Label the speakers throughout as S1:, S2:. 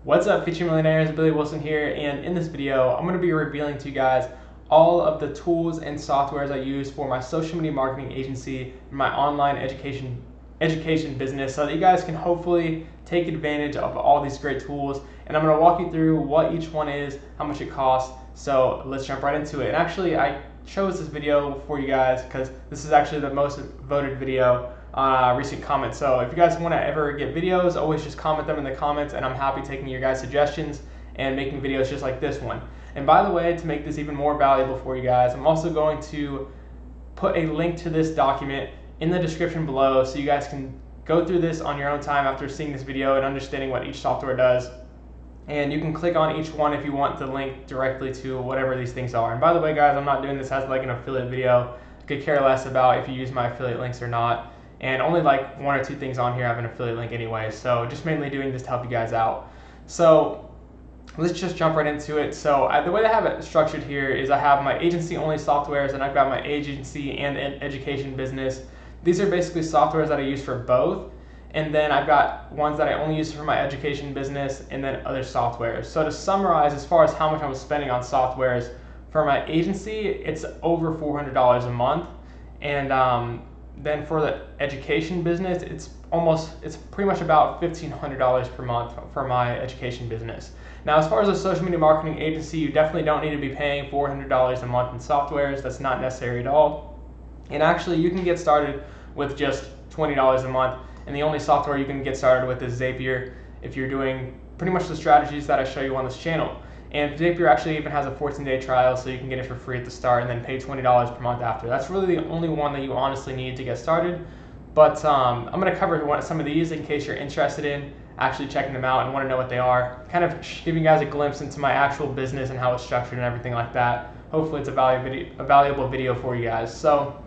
S1: What's up, Future Millionaires? Billy Wilson here, and in this video, I'm going to be revealing to you guys all of the tools and softwares I use for my social media marketing agency and my online education business, so that you guys can hopefully take advantage of all these great tools. And I'm going to walk you through what each one is, how much it costs. So let's jump right into it. And actually, I chose this video for you guys because this is actually the most voted video on recent comments. So if you guys want to ever get videos, always just comment them in the comments, and I'm happy taking your guys' suggestions and making videos just like this one. And by the way, to make this even more valuable for you guys, I'm also going to put a link to this document in the description below, so you guys can go through this on your own time after seeing this video and understanding what each software does. And you can click on each one if you want the link directly to whatever these things are. And by the way, guys, I'm not doing this as like an affiliate video. I could care less about if you use my affiliate links or not. And only like one or two things on here have an affiliate link anyway. So just mainly doing this to help you guys out. So let's just jump right into it. So the way I have it structured here is I have my agency only softwares, and I've got my agency and education business. These are basically softwares that I use for both. And then I've got ones that I only use for my education business, and then other softwares. So to summarize, as far as how much I'm spending on softwares, for my agency, it's over $400 a month. And then for the education business, it's pretty much about $1,500 per month for my education business. Now, as far as a social media marketing agency, you definitely don't need to be paying $400 a month in softwares. That's not necessary at all. And actually, you can get started with just $20 a month. And the only software you can get started with is Zapier if you're doing pretty much the strategies that I show you on this channel. And Zapier actually even has a 14-day trial, so you can get it for free at the start and then pay $20 per month after. That's really the only one that you honestly need to get started. But I'm going to cover some of these in case you're interested in actually checking them out and want to know what they are. Kind of giving you guys a glimpse into my actual business and how it's structured and everything like that. Hopefully it's a valuable video for you guys. So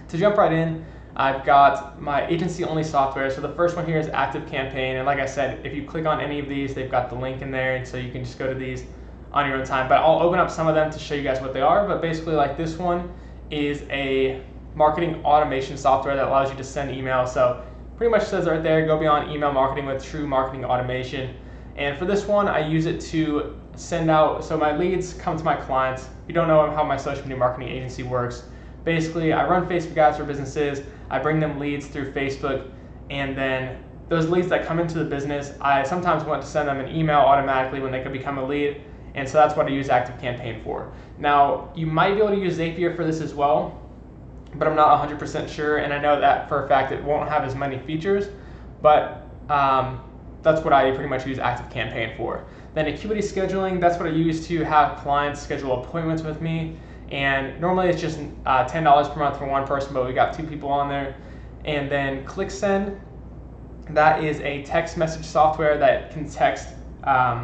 S1: to jump right in, I've got my agency only software. So the first one here is ActiveCampaign, and like I said, if you click on any of these, they've got the link in there, and so you can just go to these on your own time. But I'll open up some of them to show you guys what they are. But basically, like this one is a marketing automation software that allows you to send emails. So pretty much says right there, go beyond email marketing with true marketing automation. And for this one, I use it to send out, so my leads come to my clients. If you don't know how my social media marketing agency works, basically I run Facebook ads for businesses. I bring them leads through Facebook, and then those leads that come into the business, I sometimes want to send them an email automatically when they could become a lead, and so that's what I use ActiveCampaign for. Now, you might be able to use Zapier for this as well, but I'm not 100% sure, and I know that for a fact it won't have as many features, but that's what I pretty much use ActiveCampaign for. Then Acuity Scheduling, that's what I use to have clients schedule appointments with me. And normally it's just $10 per month for one person, but we got two people on there. And then ClickSend, that is a text message software that can text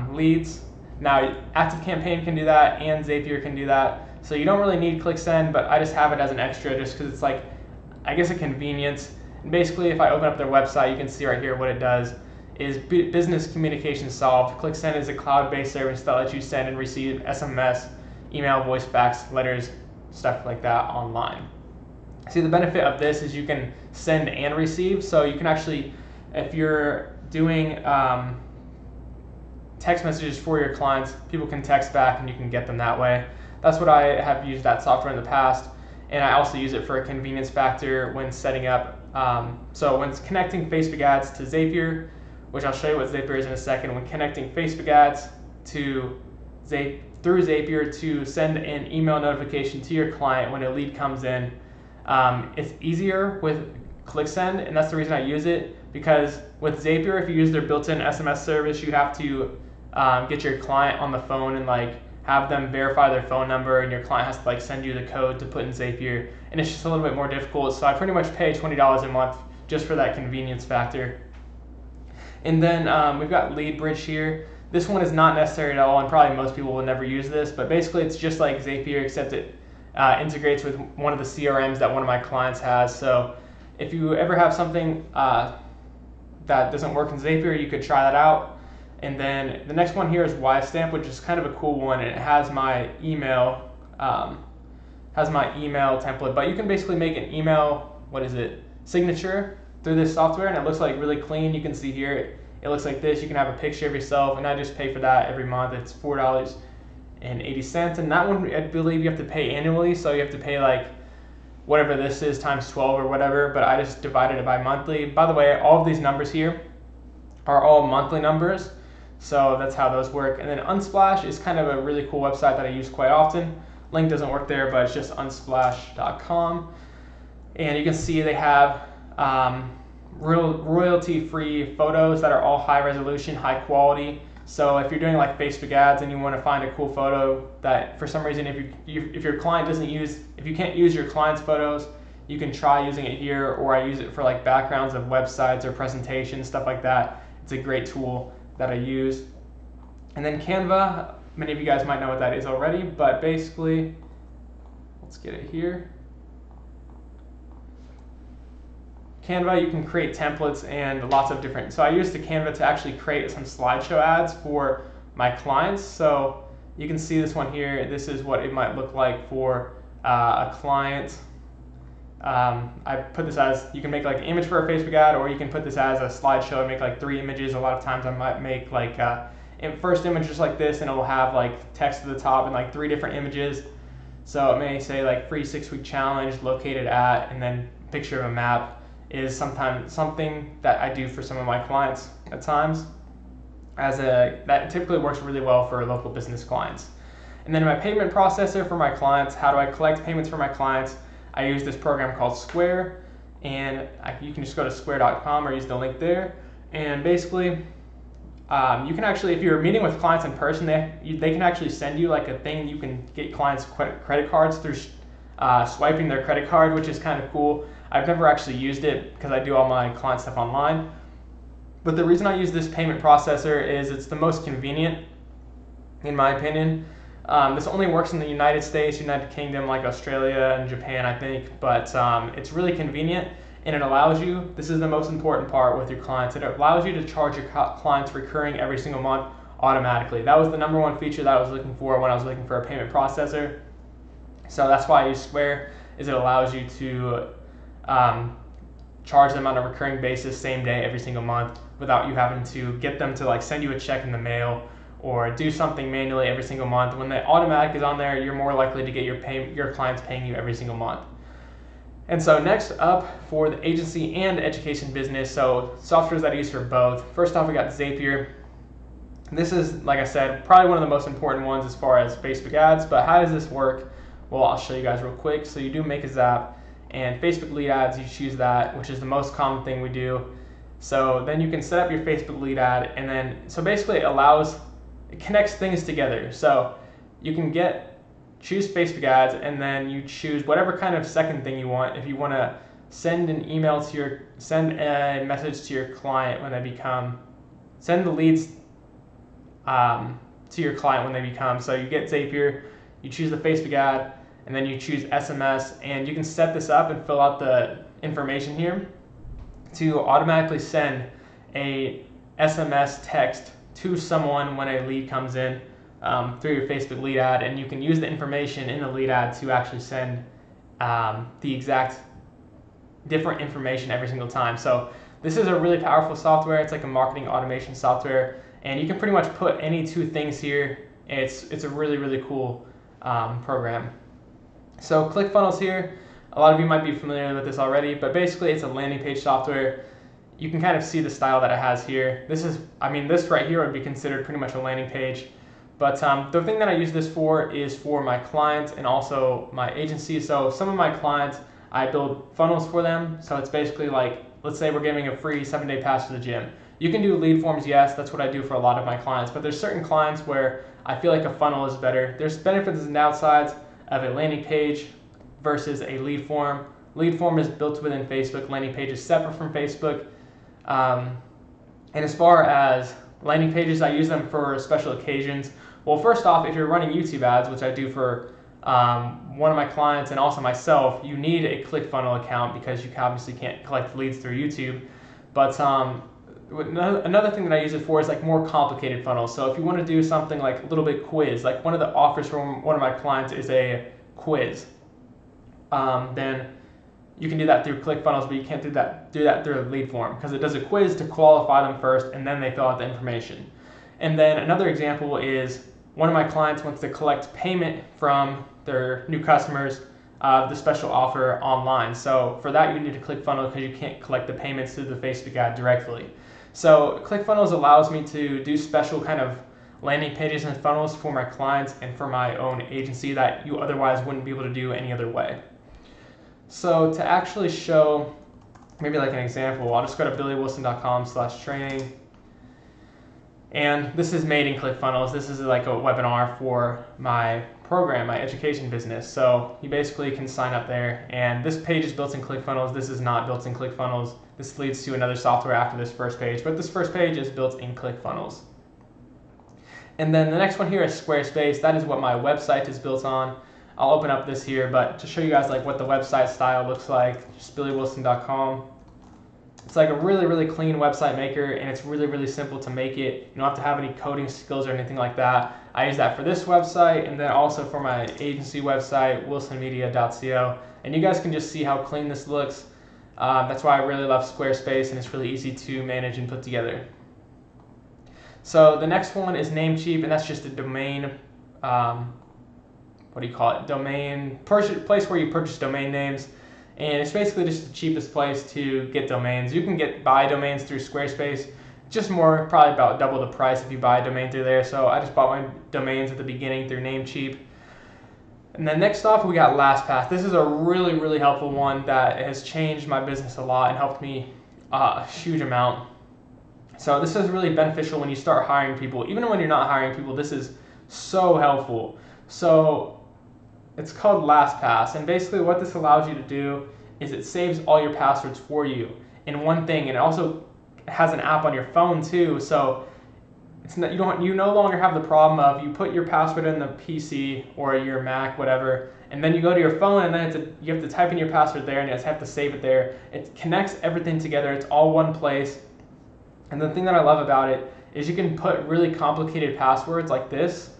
S1: leads. Now, ActiveCampaign can do that, and Zapier can do that. So you don't really need ClickSend, but I just have it as an extra just because it's like, I guess, a convenience. And basically, if I open up their website, you can see right here what it does is business communication solved. ClickSend is a cloud-based service that lets you send and receive SMS, email, voice, fax, letters, stuff like that online. See, the benefit of this is you can send and receive. So you can actually, if you're doing text messages for your clients, people can text back and you can get them that way. That's what I have used that software in the past. And I also use it for a convenience factor when setting up. So when connecting Facebook ads to Zapier, which I'll show you what Zapier is in a second, when connecting Facebook ads to through Zapier to send an email notification to your client when a lead comes in, it's easier with ClickSend, and that's the reason I use it, because with Zapier, if you use their built-in SMS service, you have to get your client on the phone and like have them verify their phone number, and your client has to like send you the code to put in Zapier, and it's just a little bit more difficult. So I pretty much pay $20 a month just for that convenience factor. And then we've got LeadBridge here. This one is not necessary at all, and probably most people will never use this, but basically it's just like Zapier, except it integrates with one of the CRMs that one of my clients has. So if you ever have something that doesn't work in Zapier, you could try that out. And then the next one here is Wistia, which is kind of a cool one, and it has my email template. But you can basically make an email, signature through this software, and it looks like really clean. You can see here it looks like this. You can have a picture of yourself, and I just pay for that every month. It's $4.80, and that one I believe you have to pay annually, so you have to pay like whatever this is times 12 or whatever, but I just divided it by monthly. By the way, all of these numbers here are all monthly numbers, so that's how those work. And then Unsplash is kind of a really cool website that I use quite often. Link doesn't work there, but it's just unsplash.com. And you can see they have royalty-free photos that are all high resolution, high quality. So if you're doing like Facebook ads and you want to find a cool photo that for some reason, if your client if you can't use your client's photos, you can try using it here, or I use it for like backgrounds of websites or presentations, stuff like that. It's a great tool that I use. And then Canva, many of you guys might know what that is already, but basically, let's get it here. Canva, you can create templates and lots of different, so I use the Canva to actually create some slideshow ads for my clients. So you can see this one here. This is what it might look like for a client. I put this as, you can make like an image for a Facebook ad, or you can put this as a slideshow and make like 3 images. A lot of times I might make like first image just like this, and it'll have like text at the top and like 3 different images. So it may say like free 6-week challenge located at, and then picture of a map is sometimes something that I do for some of my clients at times. That typically works really well for local business clients. And then my payment processor for my clients, how do I collect payments for my clients? I use this program called Square, and you can just go to square.com or use the link there. And basically, you can actually, if you're meeting with clients in person, they can actually send you like a thing. You can get clients credit cards through swiping their credit card, which is kind of cool. I've never actually used it because I do all my client stuff online. But the reason I use this payment processor is it's the most convenient, in my opinion. This only works in the United States, United Kingdom, like Australia and Japan, I think. But it's really convenient, and it allows you, this is the most important part with your clients, it allows you to charge your clients recurring every single month automatically. That was the #1 feature that I was looking for when I was looking for a payment processor. So that's why I use Square, is it allows you to charge them on a recurring basis, same day, every single month, without you having to get them to like send you a check in the mail or do something manually every single month. When the automatic is on there, you're more likely to get your clients paying you every single month. And so next up for the agency and education business, so softwares that I use for both. First off, we got Zapier. This is, like I said, probably one of the most important ones as far as Facebook ads, but how does this work? Well, I'll show you guys real quick. So you do make a Zap, and Facebook lead ads, you choose that, which is the most common thing we do. So then you can set up your Facebook lead ad, and then, so basically it connects things together. So you can choose Facebook ads, and then you choose whatever kind of second thing you want. If you want to send a message to your client when they send the leads to your client when they become. So you get Zapier, you choose the Facebook ad, and then you choose SMS, and you can set this up and fill out the information here to automatically send a SMS text to someone when a lead comes in through your Facebook lead ad, and you can use the information in the lead ad to actually send the exact different information every single time. So this is a really powerful software. It's like a marketing automation software, and you can pretty much put any 2 things here. It's a really, really cool program. So ClickFunnels here, a lot of you might be familiar with this already, but basically it's a landing page software. You can kind of see the style that it has here. This right here would be considered pretty much a landing page. But the thing that I use this for is for my clients and also my agency. So some of my clients, I build funnels for them. So it's basically like, let's say we're giving a free 7-day pass to the gym. You can do lead forms, yes, that's what I do for a lot of my clients, but there's certain clients where I feel like a funnel is better. There's benefits and downsides of a landing page versus a lead form. Lead form is built within Facebook, landing page is separate from Facebook. And as far as landing pages, I use them for special occasions. Well, first off, if you're running YouTube ads, which I do for one of my clients and also myself, you need a ClickFunnels account because you obviously can't collect leads through YouTube. But another thing that I use it for is like more complicated funnels. So if you want to do something like a little bit quiz, like one of the offers from one of my clients is a quiz, then you can do that through ClickFunnels, but you can't do that through a lead form because it does a quiz to qualify them first, and then they fill out the information. And then another example is one of my clients wants to collect payment from their new customers of the special offer online. So for that, you need to ClickFunnels because you can't collect the payments through the Facebook ad directly. So ClickFunnels allows me to do special kind of landing pages and funnels for my clients and for my own agency that you otherwise wouldn't be able to do any other way. So to actually show maybe like an example, I'll just go to billywilson.com/training. And this is made in ClickFunnels. This is like a webinar for my program, my education business. So you basically can sign up there. And this page is built in ClickFunnels. This is not built in ClickFunnels. This leads to another software after this first page. But this first page is built in ClickFunnels. And then the next one here is Squarespace. That is what my website is built on. I'll open up this here, but to show you guys like what the website style looks like, just billywilson.com. It's like a really, really clean website maker, and it's really, really simple to make it. You don't have to have any coding skills or anything like that. I use that for this website, and then also for my agency website, wilsonmedia.co. And you guys can just see how clean this looks. That's why I really love Squarespace, and it's really easy to manage and put together. So the next one is Namecheap, and that's just a domain, domain place where you purchase domain names. And it's basically just the cheapest place to get domains. You can buy domains through Squarespace, just probably about double the price if you buy a domain through there. So I just bought my domains at the beginning through Namecheap. And then next off, we got LastPass. This is a really, really helpful one that has changed my business a lot and helped me a huge amount. So this is really beneficial when you start hiring people. Even when you're not hiring people, this is so helpful. So it's called LastPass, and basically what this allows you to do is it saves all your passwords for you in one thing, and it also has an app on your phone too. So it's not, you no longer have the problem of you put your password in the PC or your Mac, whatever, and then you go to your phone and then you have to type in your password there and you just have to save it there. It connects everything together. It's all one place. And the thing that I love about it is you can put really complicated passwords like this,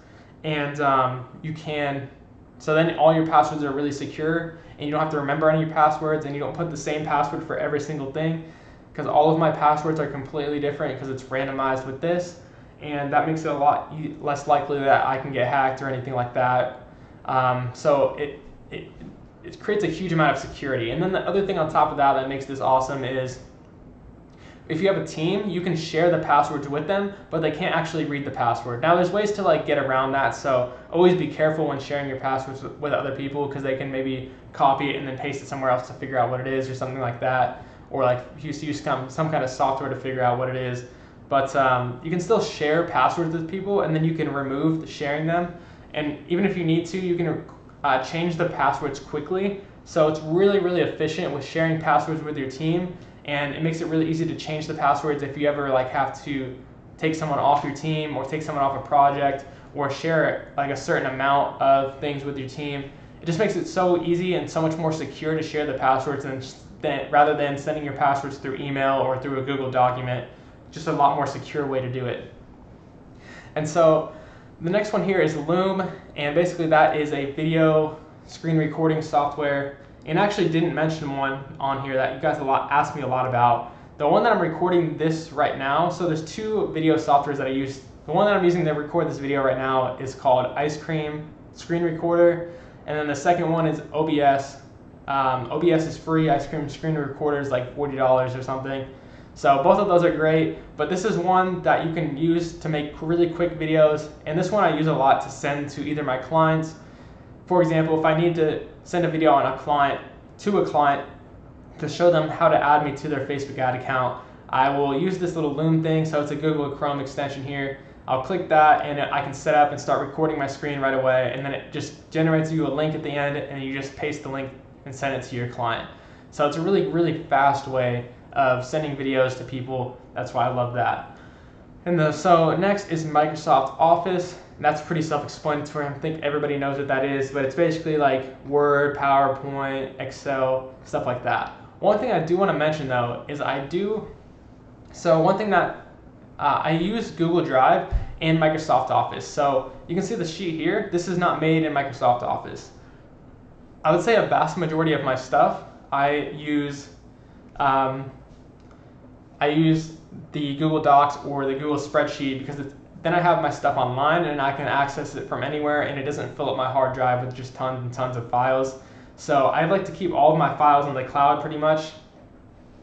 S1: and so then all your passwords are really secure, and you don't have to remember any of your passwords, and you don't put the same password for every single thing, because all of my passwords are completely different because it's randomized with this, and that makes it a lot less likely that I can get hacked or anything like that. So it creates a huge amount of security. And then the other thing on top of that makes this awesome is if you have a team, you can share the passwords with them, but they can't actually read the password. Now, there's ways to get around that, so always be careful when sharing your passwords with other people, because they can maybe copy it and then paste it somewhere else to figure out what it is or something like that, or use some kind of software to figure out what it is. But you can still share passwords with people, and then you can remove sharing them. And even if you need to, you can change the passwords quickly. So it's really, really efficient with sharing passwords with your team. And it makes it really easy to change the passwords if you ever have to take someone off your team or take someone off a project or share a certain amount of things with your team. It just makes it so easy and so much more secure to share the passwords rather than sending your passwords through email or through a Google document. Just a lot more secure way to do it. And so the next one here is Loom, and basically that is a video screen recording software. And I actually didn't mention one on here that you guys asked me a lot about. The one that I'm recording this right now, so there's two video softwares that I use. The one that I'm using to record this video right now is called Ice Cream Screen Recorder, and then the second one is OBS. OBS is free. Ice Cream Screen Recorder is like $40 or something. So both of those are great, but this is one that you can use to make really quick videos, and this one I use a lot to send to either my clients. For example, if I need to send a video on to a client to show them how to add me to their Facebook ad account, I will use this little Loom thing. So it's a Google Chrome extension here. I'll click that and I can set up and start recording my screen right away, and then it just generates you a link at the end, and you just paste the link and send it to your client. So it's a really, really fast way of sending videos to people. That's why I love that. And so next is Microsoft Office. And that's pretty self-explanatory. I think everybody knows what that is, but it's basically like Word, PowerPoint, Excel, stuff like that. One thing I do want to mention though is I use Google Drive and Microsoft Office. So you can see the sheet here. This is not made in Microsoft Office. I would say a vast majority of my stuff I use the Google Docs or the Google spreadsheet because then I have my stuff online and I can access it from anywhere, and it doesn't fill up my hard drive with just tons and tons of files. So I like to keep all of my files in the cloud pretty much,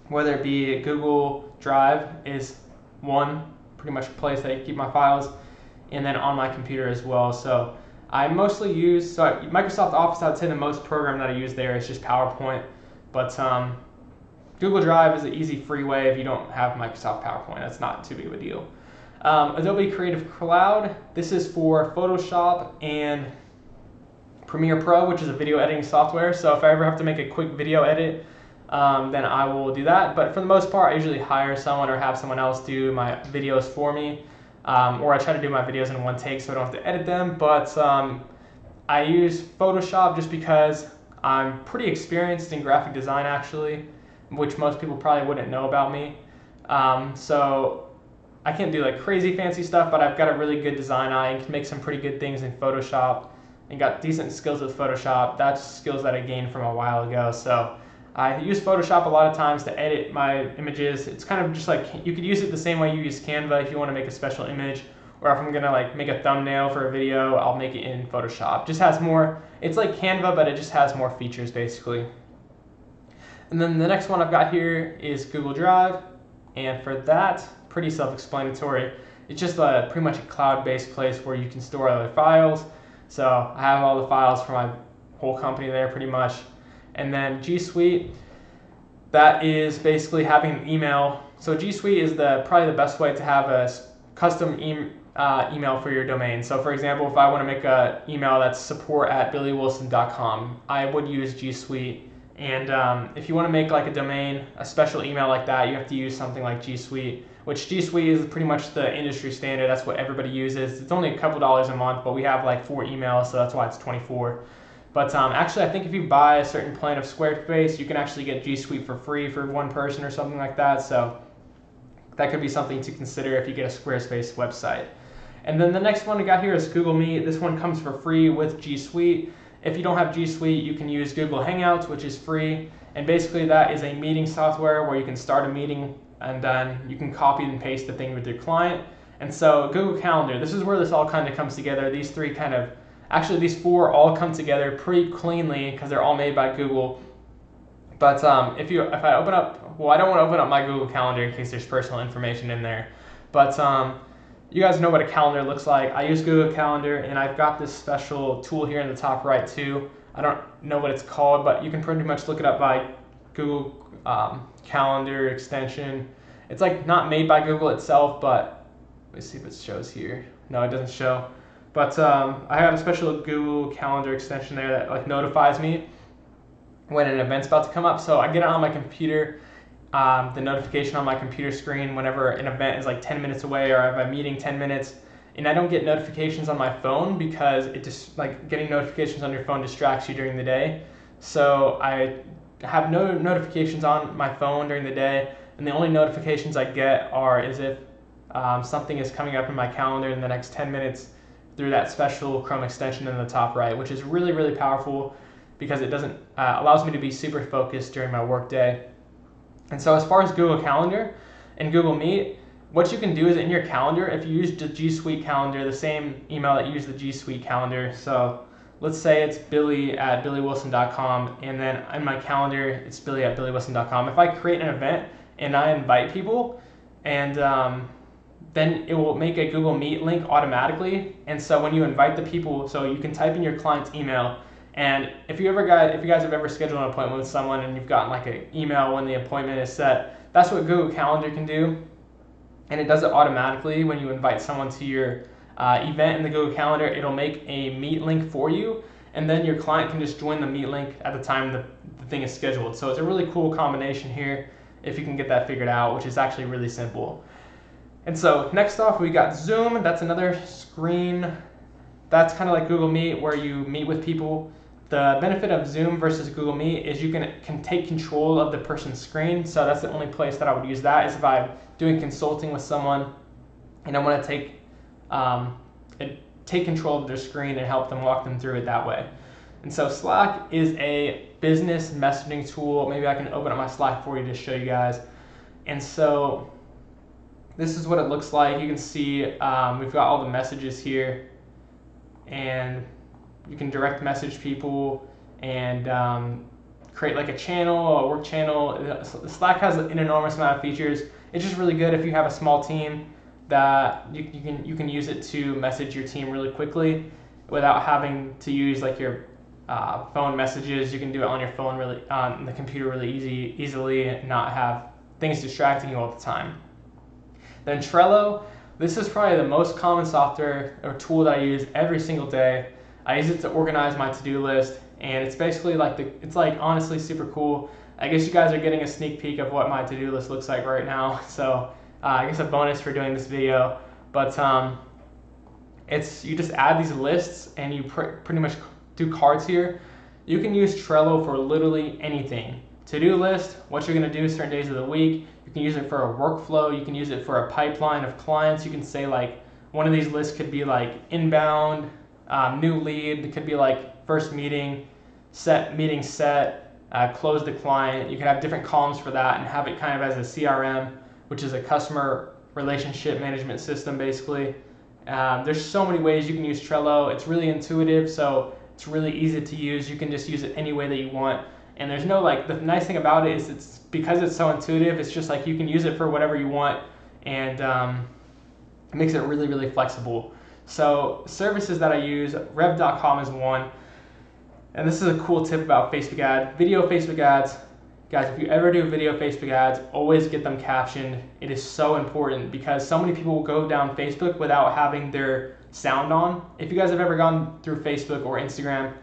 S1: whether it be Google Drive is one pretty much place that I keep my files, and then on my computer as well. So I mostly use, Microsoft Office, I'd say the most program that I use there is just PowerPoint, but Google Drive is an easy free way if you don't have Microsoft PowerPoint. That's not too big of a deal. Adobe Creative Cloud, this is for Photoshop and Premiere Pro, which is a video editing software. So if I ever have to make a quick video edit, then I will do that. But for the most part, I usually hire someone or have someone else do my videos for me. Or I try to do my videos in one take so I don't have to edit them. But I use Photoshop just because I'm pretty experienced in graphic design actually, which most people probably wouldn't know about me. So I can't do like crazy fancy stuff, but I've got a really good design eye and can make some pretty good things in Photoshop and got decent skills with Photoshop. That's skills that I gained from a while ago. So I use Photoshop a lot of times to edit my images. It's kind of just like, you could use it the same way you use Canva if you want to make a special image, or if I'm gonna like make a thumbnail for a video, I'll make it in Photoshop. Just has more, it's like Canva, but it just has more features basically. And then the next one I've got here is Google Drive, and for that, pretty self-explanatory. It's just pretty much a cloud-based place where you can store other files. So I have all the files for my whole company there pretty much. And then G Suite, that is basically having an email. So G Suite is probably the best way to have a custom email for your domain. So for example, if I want to make an email that's support@billywilson.com, I would use G Suite. And if you want to make like a domain, a special email like that, you have to use something like G Suite, which G Suite is pretty much the industry standard. That's what everybody uses. It's only a couple dollars a month, but we have like 4 emails, so that's why it's 24. But actually, I think if you buy a certain plan of Squarespace, you can actually get G Suite for free for one person or something like that. So that could be something to consider if you get a Squarespace website. And then the next one we got here is Google Meet. This one comes for free with G Suite. If you don't have G Suite, you can use Google Hangouts, which is free. And basically that is a meeting software where you can start a meeting and then you can copy and paste the thing with your client. And so Google Calendar, this is where this all kind of comes together. These 4 all come together pretty cleanly because they're all made by Google. But if I open up, well, I don't want to open up my Google Calendar in case there's personal information in there. But you guys know what a calendar looks like. I use Google Calendar, and I've got this special tool here in the top right too. I don't know what it's called, but you can pretty much look it up by Google Calendar extension. It's like not made by Google itself, but let's see if it shows here. No, it doesn't show. But I have a special Google Calendar extension there that like notifies me when an event's about to come up. So I get it on my computer, the notification on my computer screen whenever an event is like 10 minutes away or I have a meeting 10 minutes. And I don't get notifications on my phone because it just like getting notifications on your phone distracts you during the day. So I have no notifications on my phone during the day, and the only notifications I get are as if something is coming up in my calendar in the next 10 minutes through that special Chrome extension in the top right, which is really, really powerful because it doesn't allows me to be super focused during my work day. And so as far as Google Calendar and Google Meet, what you can do is in your calendar, if you use the G Suite calendar, the same email that you use the G Suite calendar, so let's say it's billy@billywilson.com, and then in my calendar, it's billy@billywilson.com. If I create an event and I invite people, and then it will make a Google Meet link automatically. And so when you invite the people, so you can type in your client's email, and if you guys have ever scheduled an appointment with someone and you've gotten like an email when the appointment is set, that's what Google Calendar can do. And it does it automatically when you invite someone to your event in the Google Calendar. It'll make a Meet link for you, and then your client can just join the Meet link at the time the thing is scheduled. So it's a really cool combination here if you can get that figured out, which is actually really simple. And so next off, we got Zoom. That's another screen. That's kind of like Google Meet where you meet with people. The benefit of Zoom versus Google Meet is you can take control of the person's screen. So that's the only place that I would use that is if I'm doing consulting with someone and I want to take control of their screen and help them walk them through it that way. And so Slack is a business messaging tool. Maybe I can open up my Slack for you to show you guys. And so this is what it looks like. You can see we've got all the messages here, and you can direct message people and create like a channel, a work channel. Slack has an enormous amount of features. It's just really good if you have a small team that you can use it to message your team really quickly without having to use like your phone messages. You can do it on your phone on the computer really easily and not have things distracting you all the time. Then Trello, this is probably the most common software or tool that I use every single day. I use it to organize my to-do list, and it's basically like it's like honestly super cool. I guess you guys are getting a sneak peek of what my to-do list looks like right now. So I guess a bonus for doing this video, but you just add these lists and you pretty much do cards here. You can use Trello for literally anything. To-do list, what you're gonna do certain days of the week. You can use it for a workflow. You can use it for a pipeline of clients. You can say like, one of these lists could be like inbound, new lead. It could be like first meeting set, close the client. You can have different columns for that and have it kind of as a CRM, which is a customer relationship management system basically. There's so many ways you can use Trello. It's really intuitive, so it's really easy to use. You can just use it any way that you want. And there's no the nice thing about it is it's because it's so intuitive, it's just like you can use it for whatever you want, and it makes it really, really flexible. So services that I use, rev.com is one. And this is a cool tip about Facebook ads, video Facebook ads. Guys, if you ever do video Facebook ads, always get them captioned. It is so important because so many people will go down Facebook without having their sound on. If you guys have ever gone through Facebook or Instagram,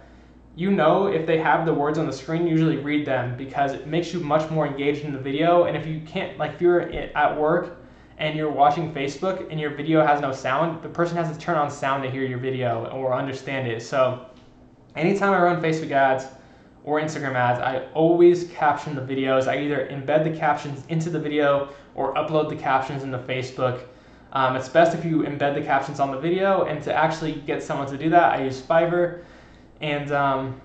S1: you know if they have the words on the screen, usually read them because it makes you much more engaged in the video. And if you can't, like if you're at work and you're watching Facebook and your video has no sound, the person has to turn on sound to hear your video or understand it. So anytime I run Facebook ads or Instagram ads, I always caption the videos. I either embed the captions into the video or upload the captions into Facebook. It's best if you embed the captions on the video, and to actually get someone to do that, I use Fiverr. And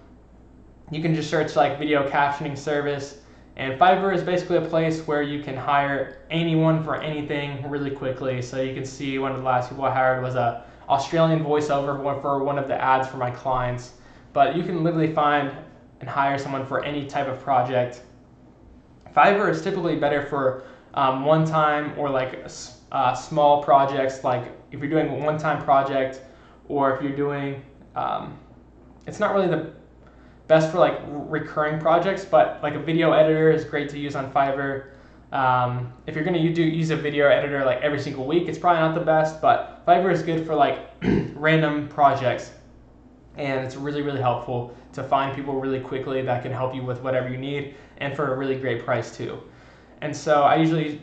S1: you can just search like video captioning service, and Fiverr is basically a place where you can hire anyone for anything really quickly. So you can see one of the last people I hired was a Australian voiceover for one of the ads for my clients. But you can literally find and hire someone for any type of project. Fiverr is typically better for one-time or like small projects, like if you're doing a one-time project, or if you're doing it's not really the best for like recurring projects, but like a video editor is great to use on Fiverr. If you're gonna use a video editor like every single week, it's probably not the best, but Fiverr is good for like random projects. And it's really, really helpful to find people really quickly that can help you with whatever you need, and for a really great price too. And so I usually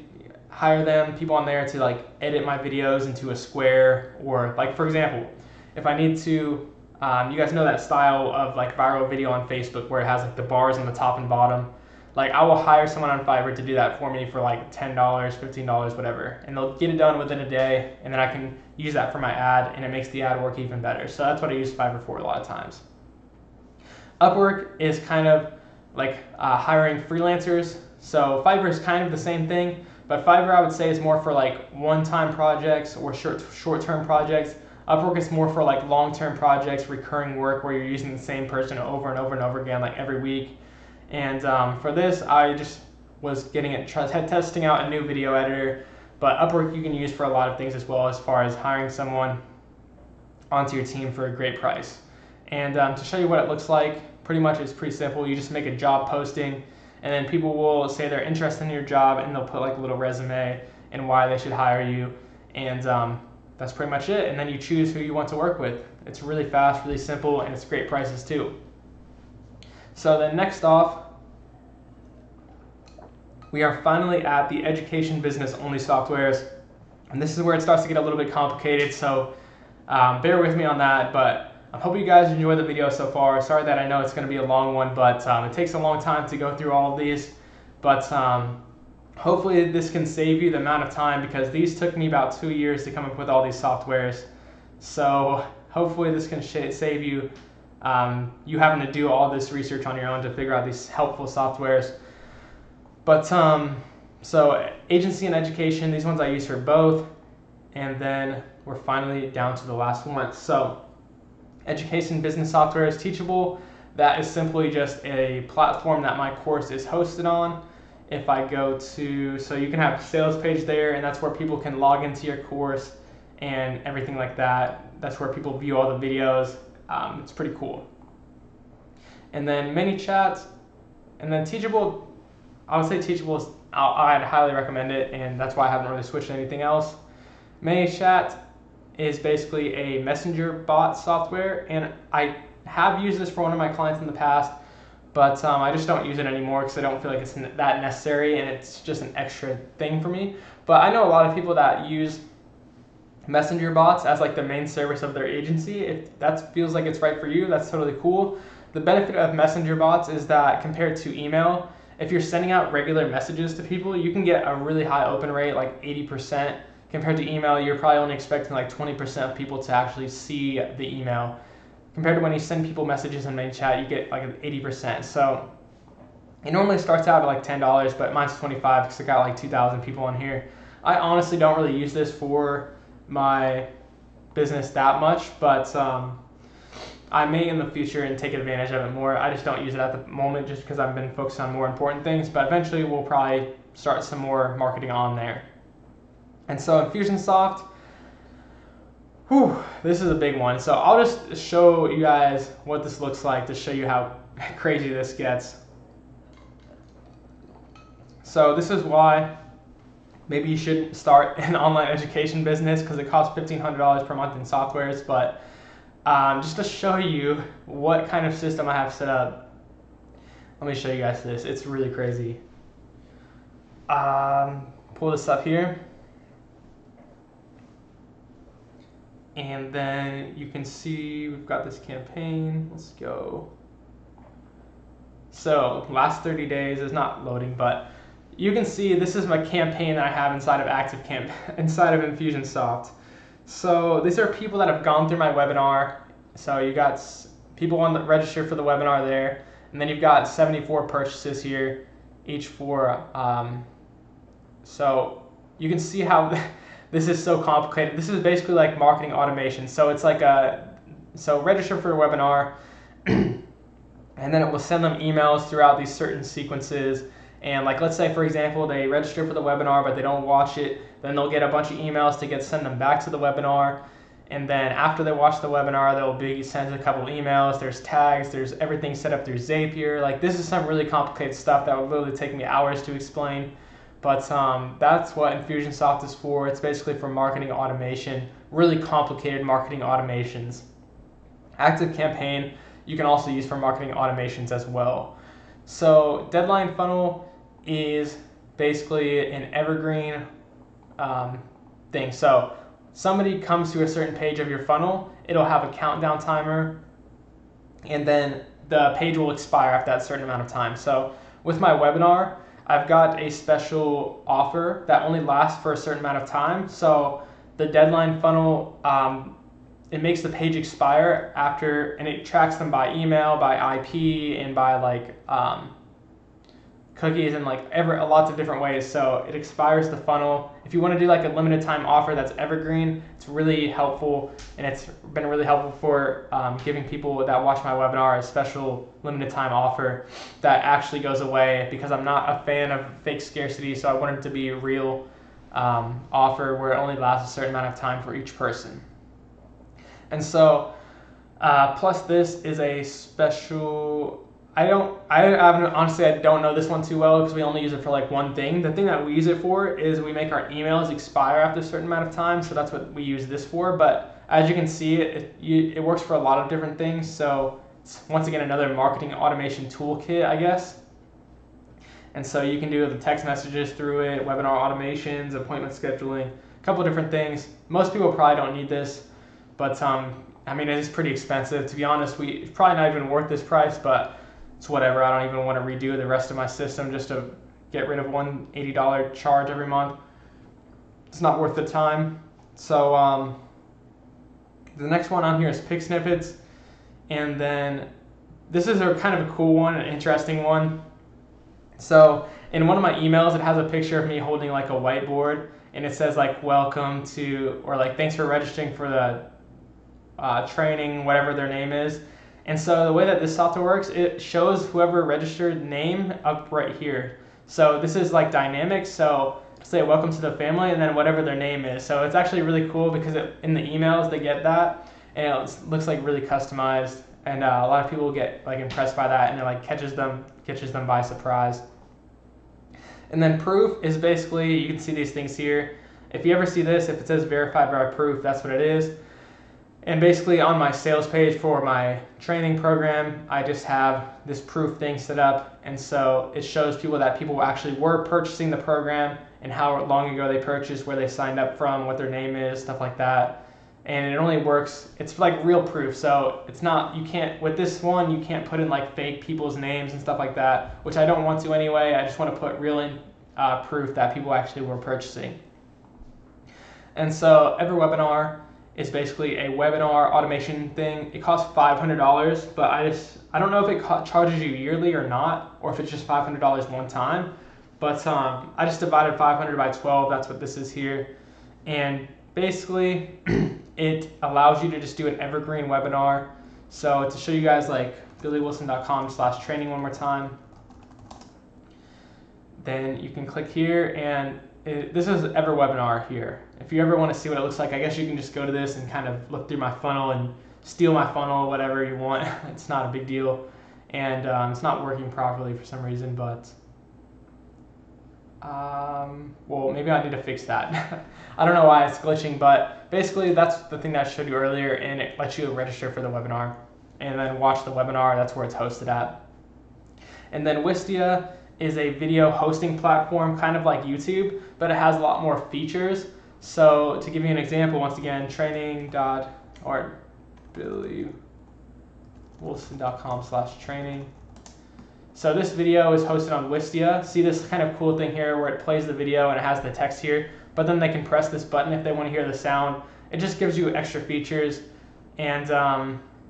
S1: hire people on there to like edit my videos into a square, or like for example, if I need to, you guys know that style of like viral video on Facebook where it has like the bars on the top and bottom. Like I will hire someone on Fiverr to do that for me for like $10, $15, whatever. And they'll get it done within a day, and then I can use that for my ad, and it makes the ad work even better. So that's what I use Fiverr for a lot of times. Upwork is kind of like hiring freelancers. So Fiverr is kind of the same thing, but Fiverr I would say is more for like one-time projects or short-term projects. Upwork is more for like long-term projects, recurring work where you're using the same person over and over and over again, like every week. And for this, I just was testing out a new video editor. But Upwork you can use for a lot of things as well, as far as hiring someone onto your team for a great price. And to show you what it looks like, pretty much it's pretty simple. You just make a job posting, and then people will say they're interested in your job, and they'll put like a little resume and why they should hire you. And that's pretty much it. And then you choose who you want to work with. It's really fast, really simple, and it's great prices too. So then next off, we are finally at the education business only softwares. And this is where it starts to get a little bit complicated, so bear with me on that. But I hope you guys enjoy the video so far. Sorry that I know it's going to be a long one, but it takes a long time to go through all of these. But hopefully this can save you the amount of time, because these took me about 2 years to come up with all these softwares. So hopefully this can save you you having to do all this research on your own to figure out these helpful softwares. But so agency and education, these ones I use for both. And then we're finally down to the last one. So education business software is Teachable. That is simply just a platform that my course is hosted on. If I go to, so you can have a sales page there, and that's where people can log into your course and everything like that. That's where people view all the videos. It's pretty cool. And then MeiChat, and then Teachable, I would say Teachable is, I'd highly recommend it, and that's why I haven't really switched to anything else. MeiChat is basically a messenger bot software, and I have used this for one of my clients in the past, but I just don't use it anymore because I don't feel like it's that necessary, and it's just an extra thing for me. But I know a lot of people that use messenger bots as like the main service of their agency. If that feels like it's right for you, that's totally cool. The benefit of messenger bots is that compared to email, if you're sending out regular messages to people, you can get a really high open rate, like 80%. Compared to email, you're probably only expecting like 20% of people to actually see the email. Compared to when you send people messages in MeiChat, you get like 80%. So it normally starts out at like $10, but mine's 25 because I got like 2,000 people on here. I honestly don't really use this for my business that much, but I may in the future and take advantage of it more. I just don't use it at the moment just because I've been focused on more important things, but eventually we'll probably start some more marketing on there. And so Infusionsoft, this is a big one. So I'll just show you guys what this looks like to show you how crazy this gets. So this is why maybe you should start an online education business, because it costs $1,500 per month in softwares. But just to show you what kind of system I have set up, let me show you guys this. It's really crazy. Pull this up here. And then you can see we've got this campaign. Let's go. So last 30 days is not loading, but you can see this is my campaign that I have inside of inside of Infusionsoft. So these are people that have gone through my webinar. So you got people on the register for the webinar there, and then you've got 74 purchases here, each for. So you can see how this is so complicated. This is basically like marketing automation. So it's like so register for a webinar, and then it will send them emails throughout these certain sequences. And like, let's say for example, they register for the webinar, but they don't watch it, then they'll get a bunch of emails to send them back to the webinar. And then after they watch the webinar, they'll be sent a couple emails. There's tags, there's everything set up through Zapier. Like, this is some really complicated stuff that would literally take me hours to explain. But that's what Infusionsoft is for. It's basically for marketing automation, really complicated marketing automations. Active Campaign, you can also use for marketing automations as well. So Deadline Funnel is basically an evergreen thing. So somebody comes to a certain page of your funnel, it'll have a countdown timer, and then the page will expire after that certain amount of time. So with my webinar, I've got a special offer that only lasts for a certain amount of time. So the deadline funnel, it makes the page expire after, and it tracks them by email, by IP, and by like cookies, and like lots of different ways. So it expires the funnel. If you want to do like a limited time offer that's evergreen, it's really helpful, and it's been really helpful for giving people that watch my webinar a special limited time offer that actually goes away, because I'm not a fan of fake scarcity. So I want it to be a real offer where it only lasts a certain amount of time for each person. And so plus this is a special, honestly, I don't know this one too well because we only use it for like one thing. The thing that we use it for is we make our emails expire after a certain amount of time. So that's what we use this for. But as you can see, it works for a lot of different things. So it's once again another marketing automation toolkit, I guess. And so you can do the text messages through it, webinar automations, appointment scheduling, a couple of different things. Most people probably don't need this, but I mean, it is pretty expensive. To be honest, it's probably not even worth this price, but it's whatever. I don't even want to redo the rest of my system just to get rid of one $80 charge every month. It's not worth the time. So the next one on here is Pic Snippets. And then this is a kind of a cool one, an interesting one. So in one of my emails, it has a picture of me holding like a whiteboard, and it says like welcome to, or like thanks for registering for the training, whatever their name is. And so the way that this software works, it shows whoever registered name up right here. So this is like dynamic, so say welcome to the family and then whatever their name is. So it's actually really cool because in the emails they get that, and it looks like really customized, and a lot of people get like impressed by that, and it like catches them by surprise. And then proof is basically, you can see these things here. If you ever see this, if it says verified by proof, that's what it is. And basically on my sales page for my training program, I just have this proof thing set up. And so it shows people that people actually were purchasing the program and how long ago they purchased, where they signed up from, what their name is, stuff like that. And it only works, it's like real proof. So it's not, you can't, with this one, you can't put in like fake people's names and stuff like that, which I don't want to anyway. I just want to put real proof that people actually were purchasing. And so every webinar is basically a webinar automation thing. It costs $500, but I don't know if it charges you yearly or not, or if it's just $500 one time. But I just divided 500 by 12. That's what this is here. And basically, it allows you to just do an evergreen webinar. So to show you guys like billywilson.com/training one more time, then you can click here, and this is every webinar here. If you ever want to see what it looks like, I guess you can just go to this and kind of look through my funnel and steal my funnel, whatever you want. It's not a big deal. And it's not working properly for some reason, but well, maybe I need to fix that. I don't know why it's glitching, but basically that's the thing that I showed you earlier, and it lets you register for the webinar and then watch the webinar. That's where it's hosted at. And then Wistia is a video hosting platform, kind of like YouTube, but it has a lot more features. So to give you an example, once again, billywilson.com/training. So this video is hosted on Wistia. See this kind of cool thing here where it plays the video and it has the text here, but then they can press this button if they want to hear the sound. It just gives you extra features, and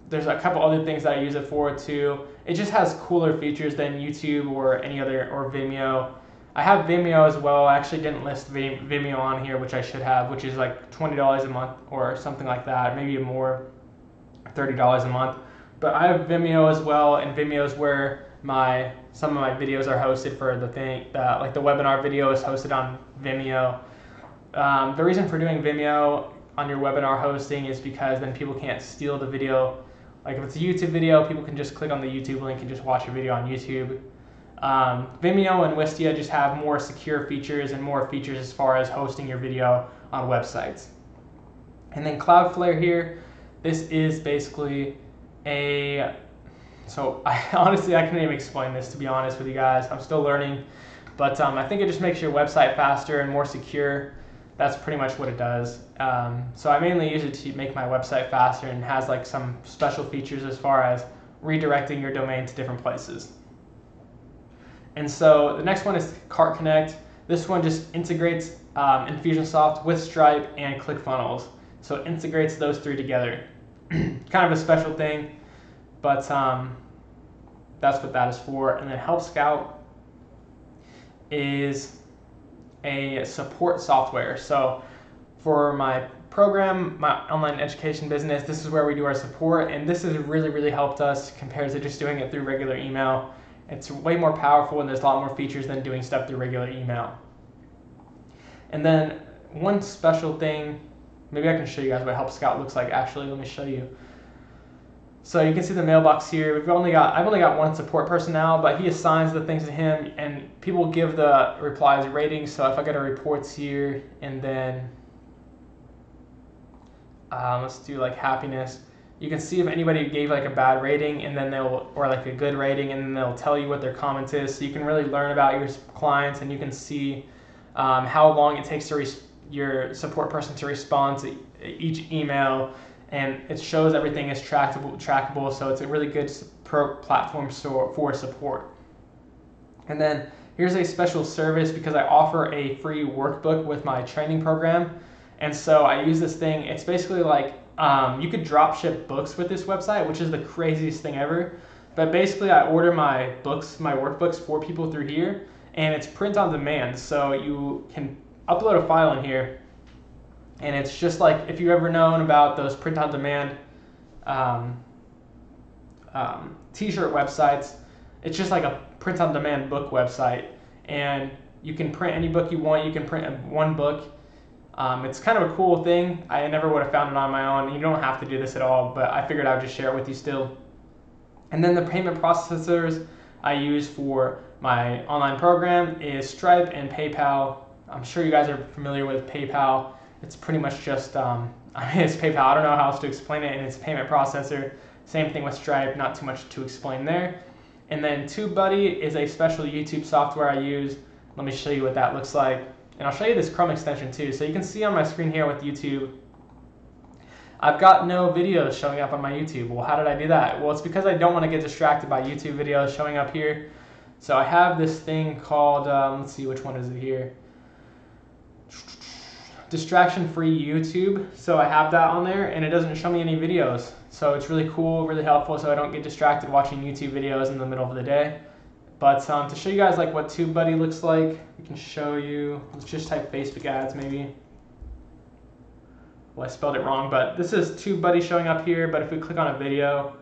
S1: there's a couple other things that I use it for too. It just has cooler features than YouTube or any other, or Vimeo. I have Vimeo as well. I actually didn't list Vimeo on here, which I should have, which is like $20 a month or something like that, maybe more, $30 a month. But I have Vimeo as well, and Vimeo is where some of my videos are hosted for the thing, like the webinar video is hosted on Vimeo. The reason for doing Vimeo on your webinar hosting is because then people can't steal the video. Like if it's a YouTube video, people can just click on the YouTube link and just watch a video on YouTube. Vimeo and Wistia just have more secure features and more features as far as hosting your video on websites. And then CloudFlare here, this is basically so I can't even explain this, to be honest with you guys. I'm still learning, but I think it just makes your website faster and more secure. That's pretty much what it does. So I mainly use it to make my website faster, and has like some special features as far as redirecting your domain to different places. And so the next one is Cart Connect. This one just integrates Infusionsoft with Stripe and ClickFunnels. So it integrates those three together. Kind of a special thing, but that's what that is for. And then HelpScout is a support software. So for my program, my online education business, this is where we do our support, and this has really, really helped us compared to just doing it through regular email. It's way more powerful, and there's a lot more features than doing stuff through regular email. And then one special thing, maybe I can show you guys what HelpScout looks like actually. Let me show you. So you can see the mailbox here. I've only got one support person now, but he assigns the things to him, and people give the replies ratings. So if I go to reports here, and then let's do like happiness, you can see if anybody gave like a bad rating, and then or like a good rating, and then they'll tell you what their comment is. So you can really learn about your clients, and you can see how long it takes your support person to respond to each email. And it shows everything is trackable, so it's a really good platform for support. And then here's a special service because I offer a free workbook with my training program. And so I use this thing. It's basically like you could drop ship books with this website, which is the craziest thing ever. But basically, I order my books, my workbooks for people through here, and it's print on demand. So you can upload a file in here, and it's just like, if you've ever known about those print on demand t-shirt websites, it's just like a print on demand book website, and you can print any book you want. You can print one book. It's kind of a cool thing. I never would have found it on my own. You don't have to do this at all, but I figured I would just share it with you still. And then the payment processors I use for my online program is Stripe and PayPal. I'm sure you guys are familiar with PayPal. It's pretty much just, it's PayPal. I don't know how else to explain it, and it's a payment processor. Same thing with Stripe, not too much to explain there. And then TubeBuddy is a special YouTube software I use. Let me show you what that looks like. And I'll show you this Chrome extension too. So you can see on my screen here with YouTube, I've got no videos showing up on my YouTube. Well, how did I do that? Well, it's because I don't want to get distracted by YouTube videos showing up here. So I have this thing called, let's see, which one is it here? Distraction-free YouTube. So I have that on there, and it doesn't show me any videos. So it's really cool, really helpful, so I don't get distracted watching YouTube videos in the middle of the day. But to show you guys like what TubeBuddy looks like, we can show you. Let's just type Facebook ads maybe. Well, I spelled it wrong, but this is TubeBuddy showing up here. But if we click on a video,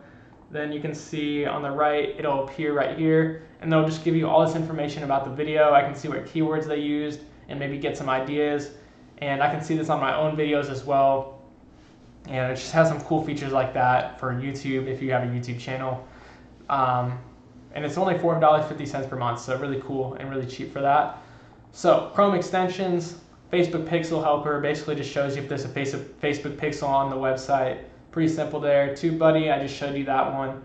S1: then you can see on the right, it'll appear right here, and they'll just give you all this information about the video. I can see what keywords they used and maybe get some ideas. And I can see this on my own videos as well. And it just has some cool features like that for YouTube if you have a YouTube channel. And it's only $4.50 per month, so really cool and really cheap for that. So Chrome extensions, Facebook Pixel Helper basically just shows you if there's a Facebook pixel on the website. Pretty simple there. TubeBuddy, I just showed you that one.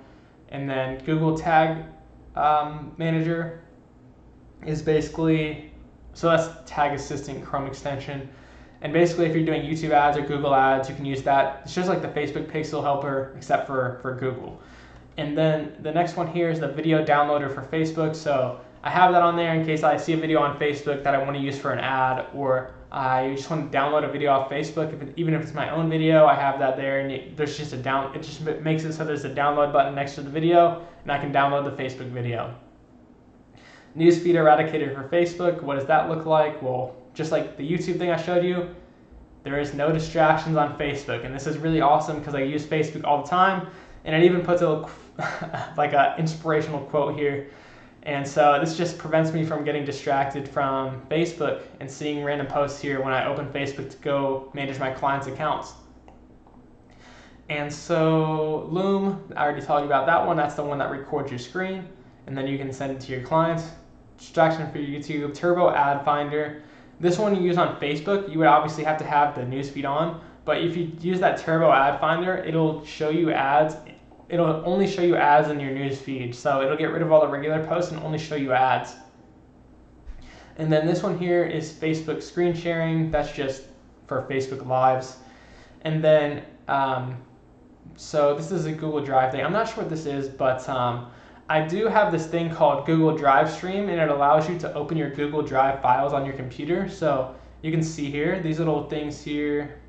S1: And then Google Tag Manager is basically, so that's Tag Assistant Chrome extension. And basically, if you're doing YouTube ads or Google ads, you can use that. It's just like the Facebook Pixel Helper, except for Google. And then the next one here is the video downloader for Facebook. So I have that on there in case I see a video on Facebook that I want to use for an ad, or I just want to download a video off Facebook. Even if it's my own video, I have that there, and there's just it just makes it so there's a download button next to the video, and I can download the Facebook video. Newsfeed eradicator for Facebook. What does that look like? Well, just like the YouTube thing I showed you, there is no distractions on Facebook, and this is really awesome because I use Facebook all the time, and it even puts a like an inspirational quote here. And so this just prevents me from getting distracted from Facebook and seeing random posts here when I open Facebook to go manage my clients' accounts. And so Loom, I already told you about that one. That's the one that records your screen, and then you can send it to your clients. Distraction for YouTube, Turbo Ad Finder. This one you use on Facebook. You would obviously have to have the newsfeed on, but if you use that Turbo Ad Finder, it'll show you ads. It'll only show you ads in your news feed. So it'll get rid of all the regular posts and only show you ads. And then this one here is Facebook screen sharing. That's just for Facebook Lives. And then, so this is a Google Drive thing. I'm not sure what this is, but I do have this thing called Google Drive Stream, and it allows you to open your Google Drive files on your computer. So you can see here, these little things here,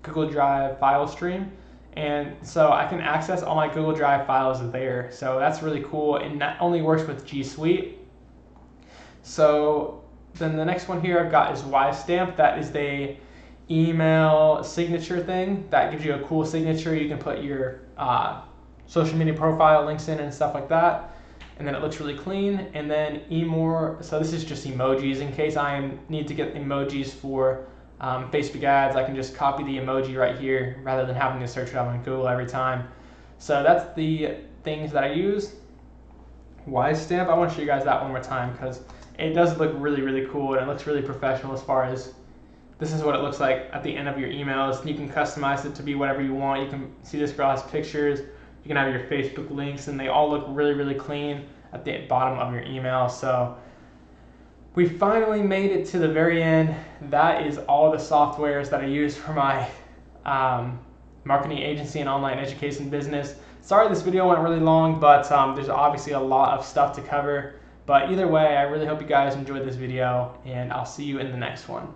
S1: Google Drive file stream. And so I can access all my Google Drive files there. So that's really cool, and that only works with G Suite. So then the next one here I've got is Wistia. That is the email signature thing that gives you a cool signature. You can put your social media profile links in and stuff like that, and then it looks really clean. And then Emore, so this is just emojis. In case I need to get emojis for Facebook ads, I can just copy the emoji right here rather than having to search it up on Google every time. So that's the things that I use. Wistia, I want to show you guys that one more time because it does look really, really cool, and it looks really professional as far as this is what it looks like at the end of your emails. You can customize it to be whatever you want. You can see this girl has pictures. You can have your Facebook links, and they all look really, really clean at the bottom of your email. So we finally made it to the very end. That is all the softwares that I use for my marketing agency and online education business. Sorry this video went really long, but there's obviously a lot of stuff to cover. But either way, I really hope you guys enjoyed this video, and I'll see you in the next one.